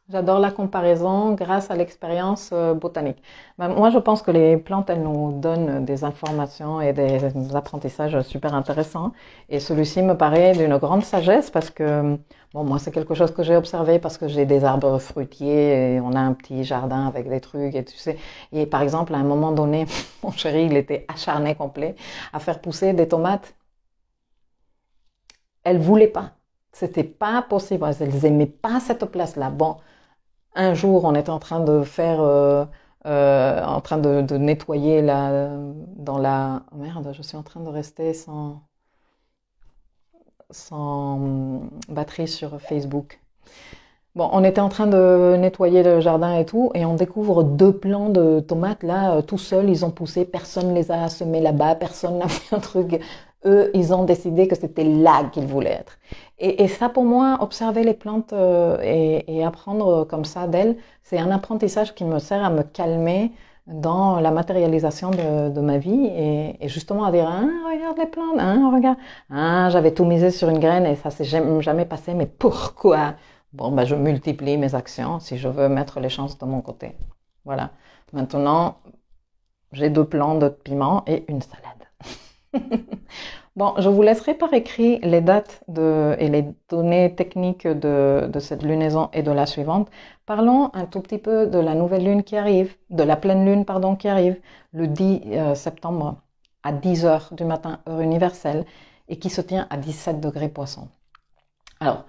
j'adore la comparaison grâce à l'expérience botanique. Ben, moi, je pense que les plantes, elles nous donnent des informations et des apprentissages super intéressants. Et celui-ci me paraît d'une grande sagesse parce que, bon, moi, c'est quelque chose que j'ai observé parce que j'ai des arbres fruitiers et on a un petit jardin avec des trucs et tu sais. Et par exemple, à un moment donné, mon chéri, il était acharné complet à faire pousser des tomates. Elles voulaient pas. C'était pas possible. Elles aimaient pas cette place-là. Bon. Un jour, on était en train de faire, en train de nettoyer dans la, oh merde, je suis en train de rester sans batterie sur Facebook. Bon, on était en train de nettoyer le jardin et tout, et on découvre 2 plants de tomates là, tout seuls, ils ont poussé, personne les a semés là-bas, personne n'a fait un truc. Eux, ils ont décidé que c'était là qu'ils voulaient être. Et ça, pour moi, observer les plantes et apprendre comme ça d'elles, c'est un apprentissage qui me sert à me calmer dans la matérialisation de ma vie et justement à dire, ah, regarde les plantes, ah, regarde, ah, j'avais tout misé sur une graine et ça s'est jamais passé, mais pourquoi? Bon, ben, je multiplie mes actions si je veux mettre les chances de mon côté. Voilà. Maintenant, j'ai 2 plants de piment et une salade. Bon, je vous laisserai par écrit les dates et les données techniques de cette lunaison et de la suivante. Parlons un tout petit peu de la nouvelle lune qui arrive, de la pleine lune, pardon, qui arrive le 10 septembre à 10 heures du matin, heure universelle, et qui se tient à 17 degrés Poisson. Alors,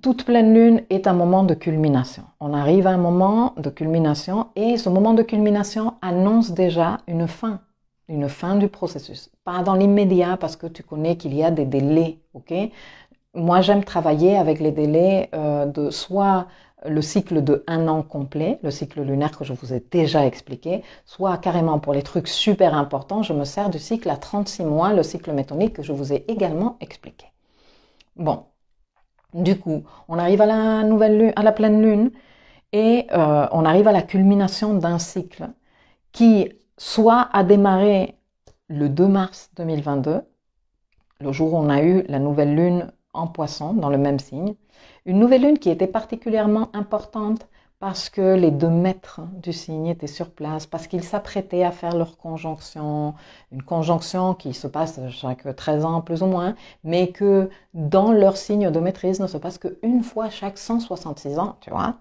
toute pleine lune est un moment de culmination. On arrive à un moment de culmination et ce moment de culmination annonce déjà une fin du processus. Pas dans l'immédiat parce que tu connais qu'il y a des délais, ok? Moi, j'aime travailler avec les délais de soit le cycle de 1 an complet, le cycle lunaire que je vous ai déjà expliqué, soit carrément pour les trucs super importants, je me sers du cycle à 36 mois, le cycle métonique que je vous ai également expliqué. Bon. Du coup, on arrive à la nouvelle lune, à la pleine lune, et on arrive à la culmination d'un cycle qui soit a démarré le 2 mars 2022, le jour où on a eu la nouvelle lune en Poisson, dans le même signe, une nouvelle lune qui était particulièrement importante parce que les 2 maîtres du signe étaient sur place, parce qu'ils s'apprêtaient à faire leur conjonction, une conjonction qui se passe chaque 13 ans plus ou moins, mais que dans leur signe de maîtrise ne se passe qu'une fois chaque 166 ans, tu vois.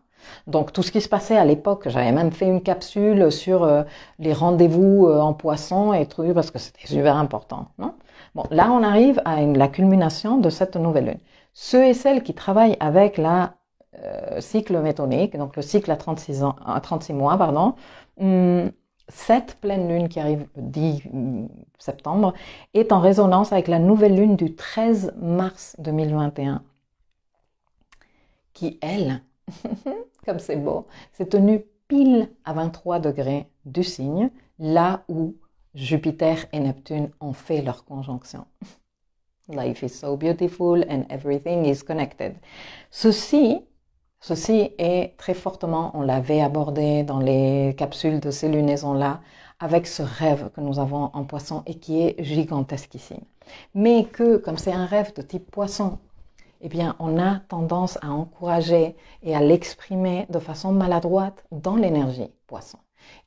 Donc tout ce qui se passait à l'époque, j'avais même fait une capsule sur les rendez-vous en Poisson et tout, parce que c'était super important, non? Bon, là on arrive à la culmination de cette nouvelle lune. Ceux et celles qui travaillent avec la cycle métonique, donc le cycle à 36 mois, pardon, cette pleine lune qui arrive le 10 septembre est en résonance avec la nouvelle lune du 13 mars 2021 qui, elle, comme c'est beau, s'est tenue pile à 23 degrés du signe, là où Jupiter et Neptune ont fait leur conjonction. Life is so beautiful and everything is connected. Ceci Ceci est très fortement, on l'avait abordé dans les capsules de ces lunaisons-là, avec ce rêve que nous avons en poisson et qui est gigantesquissime. Mais que, comme c'est un rêve de type poisson, eh bien, on a tendance à encourager et à l'exprimer de façon maladroite dans l'énergie poisson.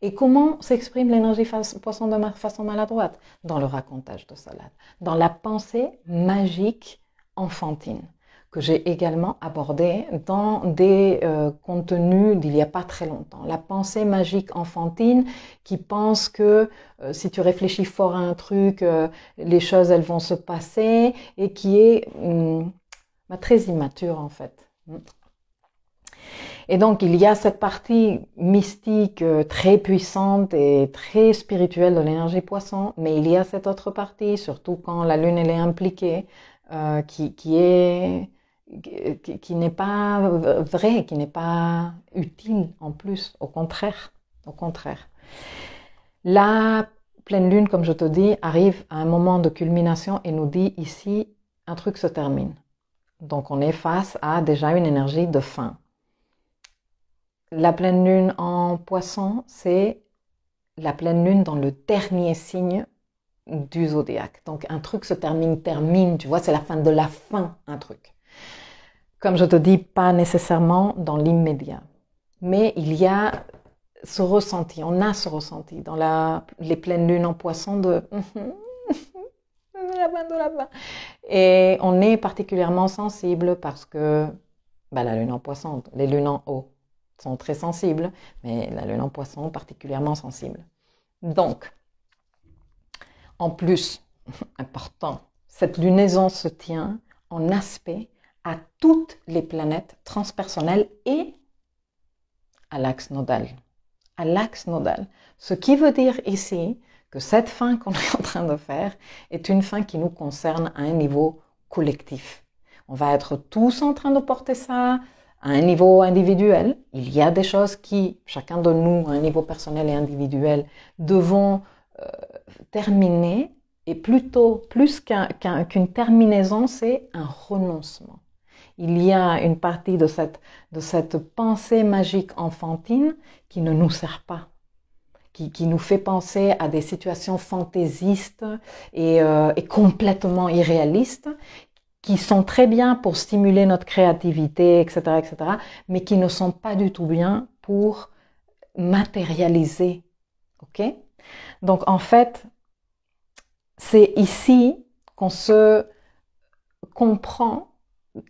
Et comment s'exprime l'énergie poisson de façon maladroite? Dans le racontage de salade, dans la pensée magique enfantine, que j'ai également abordé dans des contenus d'il n'y a pas très longtemps. La pensée magique enfantine qui pense que si tu réfléchis fort à un truc, les choses elles vont se passer, et qui est très immature en fait. Et donc il y a cette partie mystique très puissante et très spirituelle de l'énergie poisson, mais il y a cette autre partie, surtout quand la lune elle est impliquée, qui n'est pas vrai, qui n'est pas utile en plus, au contraire. La pleine lune, comme je te dis, arrive à un moment de culmination et nous dit ici, un truc se termine. Donc on est face à déjà une énergie de fin. La pleine lune en poisson, c'est la pleine lune dans le dernier signe du zodiaque. Donc un truc se termine, tu vois, c'est la fin de la fin, un truc. Comme je te dis, pas nécessairement dans l'immédiat. Mais il y a ce ressenti, on a ce ressenti dans les pleines lunes en poisson de la fin. Et on est particulièrement sensible parce que la lune en poisson, les lunes en eau sont très sensibles, mais la lune en poisson particulièrement sensible. Donc, en plus, important, cette lunaison se tient en aspect à toutes les planètes transpersonnelles et à l'axe nodal. À l'axe nodal. Ce qui veut dire ici que cette fin qu'on est en train de faire est une fin qui nous concerne à un niveau collectif. On va être tous en train de porter ça à un niveau individuel. Il y a des choses qui, chacun de nous, à un niveau personnel et individuel, devons terminer, et plutôt, plus qu'une terminaison, c'est un renoncement. Il y a une partie de cette pensée magique enfantine qui ne nous sert pas, qui nous fait penser à des situations fantaisistes et complètement irréalistes, qui sont très bien pour stimuler notre créativité, etc., mais qui ne sont pas du tout bien pour matérialiser. Ok? Donc en fait, c'est ici qu'on se comprend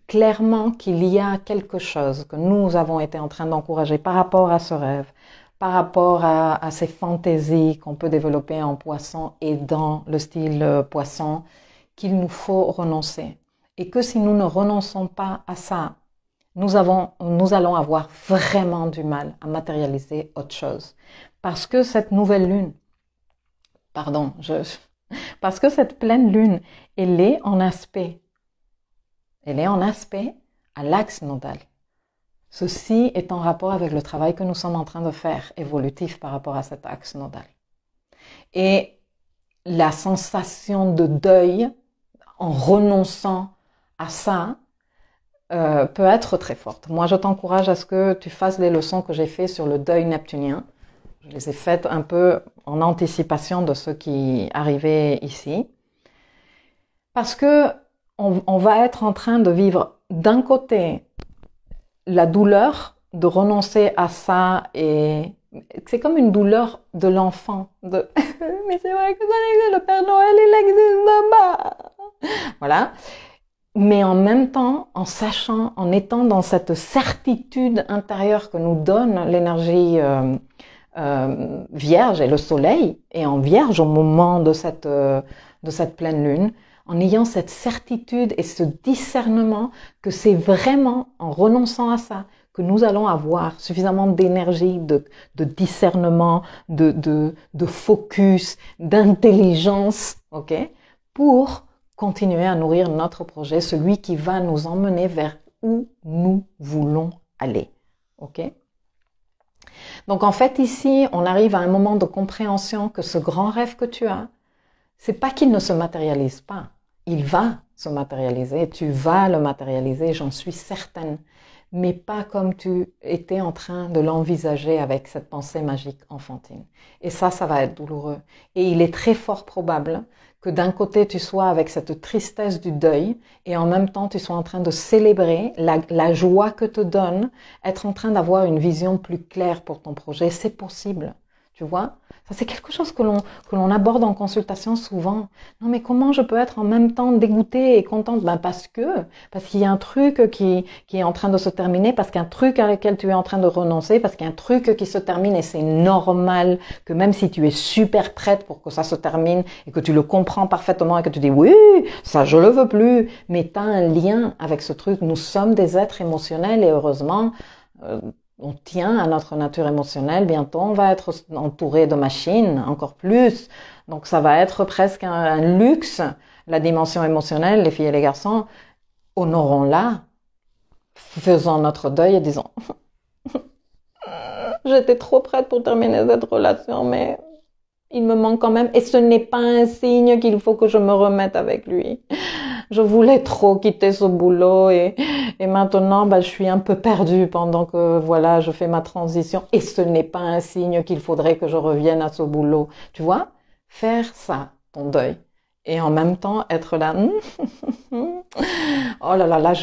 clairement qu'il y a quelque chose que nous avons été en train d'encourager par rapport à ce rêve, par rapport à ces fantaisies qu'on peut développer en poisson et dans le style poisson, qu'il nous faut renoncer. Et que si nous ne renonçons pas à ça, nous allons avoir vraiment du mal à matérialiser autre chose. Parce que cette nouvelle lune, parce que cette pleine lune, elle est en aspect à l'axe nodal. Ceci est en rapport avec le travail que nous sommes en train de faire, évolutif par rapport à cet axe nodal. Et la sensation de deuil, en renonçant à ça, peut être très forte. Moi, je t'encourage à ce que tu fasses les leçons que j'ai faites sur le deuil neptunien. Je les ai faites un peu en anticipation de ce qui arrivait ici. Parce que on va être en train de vivre d'un côté la douleur de renoncer à ça, et c'est comme une douleur de l'enfant. Mais c'est vrai que ça existe, le Père Noël, il existe pas. Voilà. Mais en même temps, en sachant, en étant dans cette certitude intérieure que nous donne l'énergie vierge et le soleil, et en vierge au moment de cette pleine lune, en ayant cette certitude et ce discernement que c'est vraiment en renonçant à ça que nous allons avoir suffisamment d'énergie, de discernement, de focus, d'intelligence, ok, pour continuer à nourrir notre projet, celui qui va nous emmener vers où nous voulons aller, ok? Donc en fait ici, on arrive à un moment de compréhension que ce grand rêve que tu as, c'est pas qu'il ne se matérialise pas. Il va se matérialiser. Tu vas le matérialiser, j'en suis certaine. Mais pas comme tu étais en train de l'envisager avec cette pensée magique enfantine. Et ça va être douloureux. Et il est très fort probable que d'un côté tu sois avec cette tristesse du deuil et en même temps tu sois en train de célébrer la joie que te donne être en train d'avoir une vision plus claire pour ton projet. C'est possible, tu vois. Ça, c'est quelque chose que l'on aborde en consultation souvent. Non, mais comment je peux être en même temps dégoûtée et contente? Ben parce qu'il y a un truc qui est en train de se terminer, parce qu'il y a un truc à lequel tu es en train de renoncer, parce qu'il y a un truc qui se termine et c'est normal que même si tu es super prête pour que ça se termine et que tu le comprends parfaitement et que tu dis oui, ça je le veux plus, mais tu as un lien avec ce truc. Nous sommes des êtres émotionnels et heureusement, on tient à notre nature émotionnelle. Bientôt, on va être entouré de machines, encore plus. Donc, ça va être presque un luxe. La dimension émotionnelle, les filles et les garçons, honorons-la, faisons notre deuil et disons j'étais trop prête pour terminer cette relation, mais il me manque quand même. Et ce n'est pas un signe qu'il faut que je me remette avec lui. Je voulais trop quitter ce boulot et maintenant, je suis un peu perdue pendant que, voilà, je fais ma transition. Et ce n'est pas un signe qu'il faudrait que je revienne à ce boulot. Tu vois? Faire ça, ton deuil. Et en même temps, être là. Oh là là, là,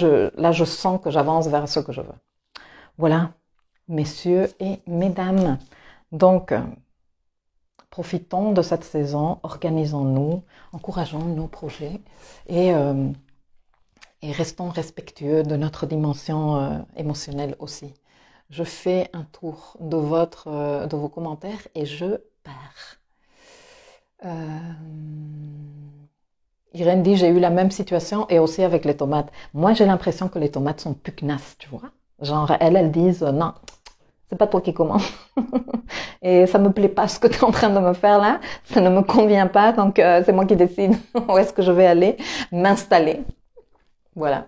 je sens que j'avance vers ce que je veux. Voilà, messieurs et mesdames. Donc, profitons de cette saison, organisons-nous, encourageons nos projets et restons respectueux de notre dimension émotionnelle aussi. Je fais un tour de vos commentaires et je pars. Irène dit, j'ai eu la même situation et aussi avec les tomates. Moi, j'ai l'impression que les tomates sont pugnaces, tu vois. Genre, elles disent, non, c'est pas toi qui commence. Et ça me plaît pas ce que tu es en train de me faire là. Ça ne me convient pas, donc c'est moi qui décide où est-ce que je vais aller m'installer. Voilà.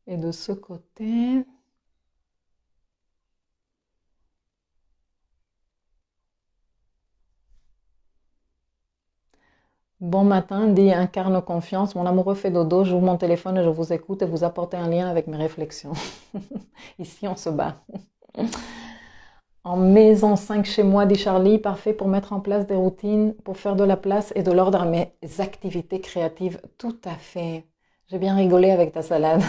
Et de ce côté... Bon matin, dit incarne confiance. Mon amoureux fait dodo, j'ouvre mon téléphone et je vous écoute et vous apportez un lien avec mes réflexions. Ici, on se bat. En maison 5 chez moi, dit Charlie, parfait pour mettre en place des routines, pour faire de la place et de l'ordre à mes activités créatives. Tout à fait. J'ai bien rigolé avec ta salade.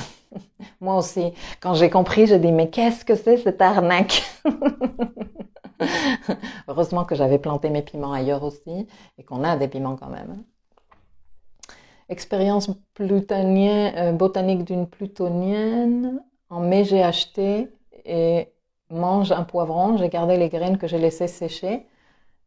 Moi aussi. Quand j'ai compris, j'ai dit, mais qu'est-ce que c'est cette arnaque? Heureusement que j'avais planté mes piments ailleurs aussi et qu'on a des piments quand même. Expérience botanique d'une plutonienne. En mai, j'ai acheté et mange un poivron. J'ai gardé les graines que j'ai laissées sécher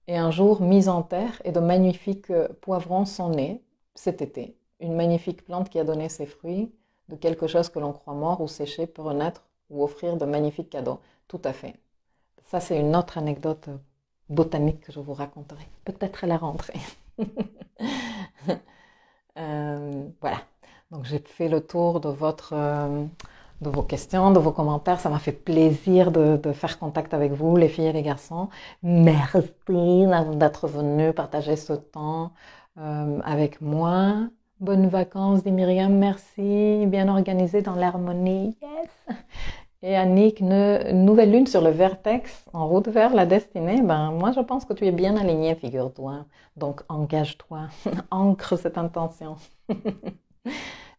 et un jour mis en terre et de magnifiques poivrons sont nés cet été. Une magnifique plante qui a donné ses fruits de quelque chose que l'on croit mort ou séché peut renaître ou offrir de magnifiques cadeaux. Tout à fait. Ça, c'est une autre anecdote botanique que je vous raconterai. Peut-être à la rentrée. Voilà. Donc, j'ai fait le tour de vos questions, de vos commentaires. Ça m'a fait plaisir de faire contact avec vous, les filles et les garçons. Merci d'être venus partager ce temps avec moi. Bonnes vacances, dit Myriam. Merci. Bien organisé dans l'harmonie. Yes. Et Annick, nouvelle lune sur le vertex, en route vers la destinée. Moi, je pense que tu es bien aligné, figure-toi. Donc, engage-toi, ancre cette intention.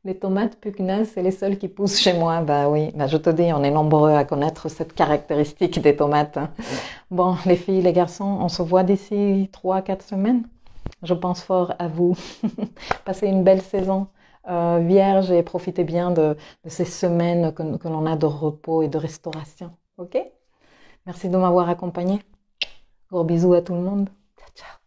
Les tomates pugneuses, c'est les seules qui poussent chez moi. Oui, je te dis, on est nombreux à connaître cette caractéristique des tomates. Bon, les filles, les garçons, on se voit d'ici 3-4 semaines. Je pense fort à vous. Passez une belle saison. Vierge et profitez bien de ces semaines que l'on a de repos et de restauration. Ok? Merci de m'avoir accompagné. Gros bisous à tout le monde. Ciao, ciao.